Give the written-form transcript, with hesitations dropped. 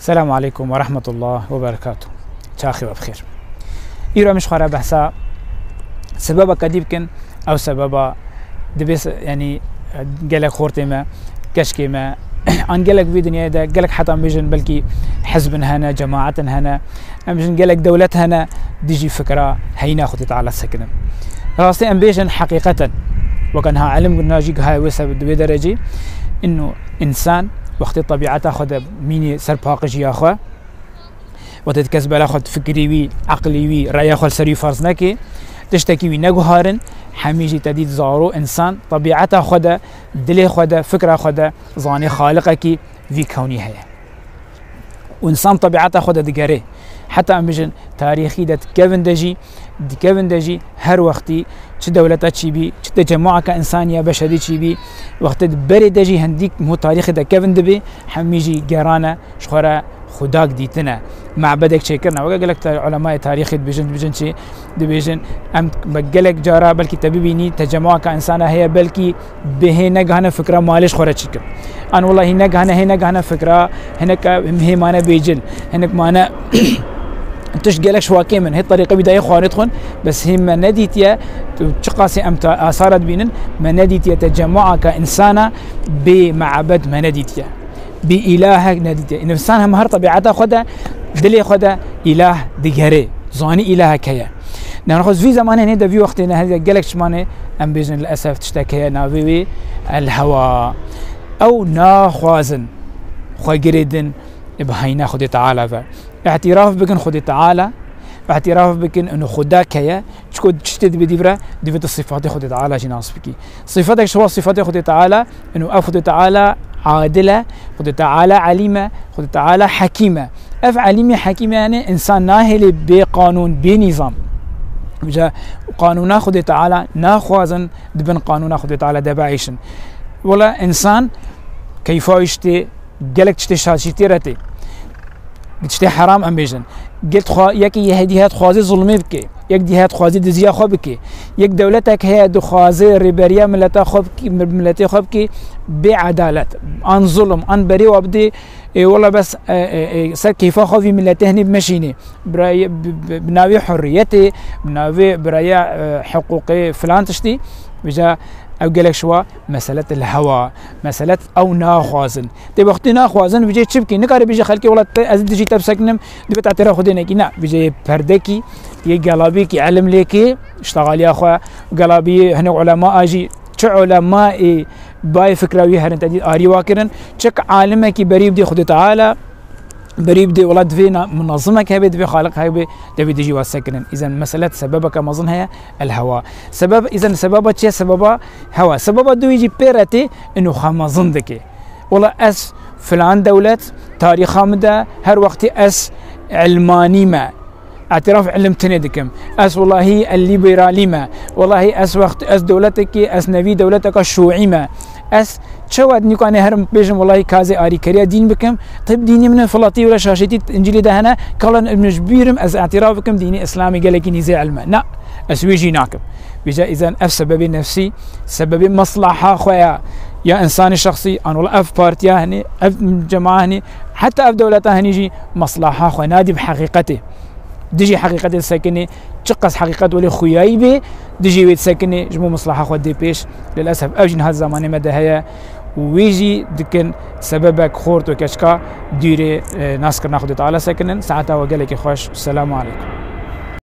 السلام عليكم ورحمة الله وبركاته. شاخي بخير. إيرا مش خرا بحسا سببا كديبكن أو سببا دبس يعني قالك خورتي ما كشكي ما عن قالك في دنيا ده قالك حتى مجن بلكي حزب هنا جماعة هنا مجن قالك دولة هنا ديجي فكرة هينا خطي تعالى سكنن راسي أمبيجن حقيقة وكانها علم قلنا جيك هاي وسب دوي درجي إنه إنسان وقت طبيعته خد ميني سرباقج يا أخوة وتتكسب له خد فكري وي عقلي وي رأي خل سري فرض نكي تشتكي وي نجوهارن حميجي تديد زارو إنسان طبيعته خد دلي خد فكرة خد زاني خالقك في كوني هي وإنسان طبيعته خد دقري حتى أمجن تاريخي ده كيفن دجي هر وقتي چه دولتا چی بی چه تجمع كإنسانية بشري چی بی وقت بري دجي هنديك مو تاريخ ده كيفن دبي حميجي جرانا شخورا خداك ديتنا معبدك شكرنا وقالك علماء تاريخ بيجن شي دبيجن ام بقالك جارا بلكي تبيني تجمع كإنسانة هي بلكي به نجهنا فكرة مالش خورا شكر أنا والله هنا فكرة هناك هي معنا بيجن هناك معنا انتش قالك شواكي من هي الطريقه بدايه خوانتخن بس هي ما نديتيا تشقاسي امتا اثارت بينن ما نديتيا تجمع كانسانه بمعبد ما نديتيا باله نديتيا انسان هم هر طبيعته خدا دلي خدا اله دغري زاني اله كيا ناخذ في زمان هنا ده في وقتنا هذا قالك شمانه ام بيزن للاسف تشتكي نافي الهوى او ناخوازن خوغريدن بهينا خدي تعالى اعتراف بكن خدي تعالى اعتراف بكن انه خداك هي تشكد تشتد بديبره ديفت الصفات خدي تعالى جناس بكي صفاتك شو صفات خدي تعالى انه خدي تعالى عادله خدي تعالى عليمه خدي تعالى حكيمه عليمه حكيمه يعني انسان ناهل بقانون بنظام بجا قانون خدي تعالى ناخوازن دبن قانون خدي تعالى دبايشن ولا انسان كيف يشتي قالك تشتي تيرتي بتشتي حرام ام بيجن قلت يك يهديهات خوازي ظلمي بكي يك ديهات خوازي دزيا خو بكي يك دولتك هي دو خوازي ريبريا ملتا خو ملتي خو بكي بعداله ان ظلم ان بري وابدي والله بس سر كيف خو في ملتهني بمشيني بناوي حريتي بناوي برايا حقوقي فلان تشتي بجا او قالك شوا مسألة الهوى مسألة او ناخوازن تي وقتي ناخوازن بيجي تشبكي نكاري بيجي خلكي ولا ازيد تجي تبسكنم دي بتعترف خدينا كي نا بيجي بردكي يقلبي كي علم ليكي اشتغل يا اخويا قلبي هنا علماء اجي تش علماء باي فكراوي هرن تدي اري واكرن تشك عالمك بريب دي خدي تعالى بريب دي ولاد فينا منظمك هبي في خالق هبي تبي تجي واسكنن اذا مساله سببك ما اظن هي الهواء سبب اذا سببها شيء سببها هواء سببها دو يجي بيرتي انه خمازن دكي والله اس فلان دولة تاريخ مدى هر وقت اس علماني ما اعتراف علم تندكم اس والله هي الليبرالي ما والله اس وقت اس دولتك اس نبي دولتك الشيوعي ما اس شواد نيكو انا هرم بيجم والله كازي اري كريا دين بكم طيب ديني من فلاطي ولا شاشتي انجيلي ده هنا كلن مجبيرم از اعترافكم ديني اسلامي قالك نزي علم لا اسويجي ناكم بيجا اذا اف سبب نفسي سبب مصلحه خويا يا انسان شخصي انا ولا اف بارتيا هني اف جماعه هني حتى اف دولتها هنيجي مصلحه خو نادي بحقيقته دجي حقيقة السكنة تشقص حقيقة ولي خوياي بي دجي ويت سكنة جمو مصلحة خو دي بيش للأسف أوجن هالزمان مدى هيا ويجي دكن سببك خورت وكشكا ديري ناس كرنا خدت على سكنن ساعتها وقالك خوش السلام عليكم.